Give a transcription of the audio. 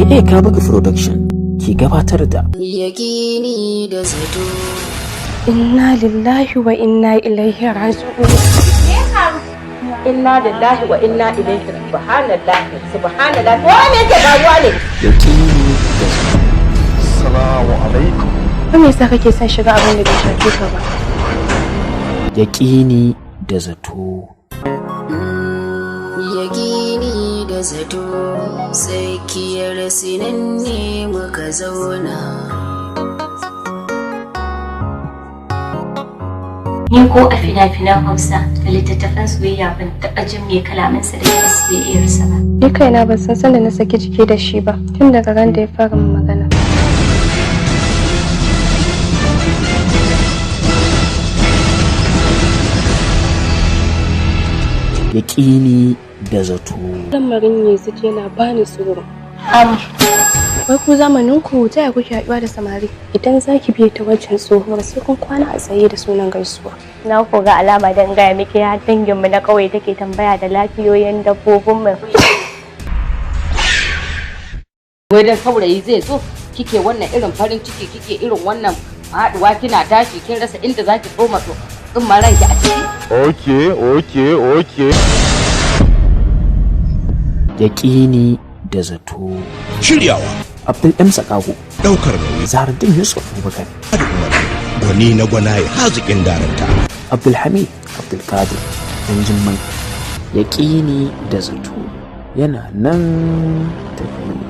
AA Kabuga Production ke gabatar da Yaƙini da zato. Inna lillahi wa inna ilaihi raji'un. Inna lillahi wa inna ilaihi subhanallahi wa me yake faruwa ne? yaƙini da zato. Assalamu alaikum. Ko me yasa kake son shiga abin da bai shafe ka ba? Yaƙini da zato. Yaƙini da zato tsakiyar sinan ne muka zauna. Ni ko a fina-finan Hausa da littattafan soyayya ban taɓa jin mai kalamansa da ya soyayyarsa ba. Ni kaina ban san sanda na saki jiki da shi ba tun daga ran da ya fara min magana. Yaƙini da zato. Lamarin yanzu yana bani tsoro. Wai ku zamanin ku ta yaya kuke haɗuwa da samari? Idan zaki biye ta wancan tsohuwar sai kun kwana a tsaye da sunan gaisuwa. Na ko ga alama dan gaya miki har danginmu na ƙauye take tambaya da lafiyoyin dabbobinmu. Wai dan saurayi zai zo kike wannan irin farin ciki kike irin wannan haɗuwa kina tashi kin rasa inda zaki tsoma tsumman ranki a ciki. Okay. Yaƙini da zato. Shiryawa, Abdul M. Sakago. ɗaukar nauyi, Zahardin Yusuf Abubakar. da Umar, gwani na gwanaye haziƙin daranta. Abdulhamid Abdulkadir Benjamin. Yaƙini da zato yana nan tafi.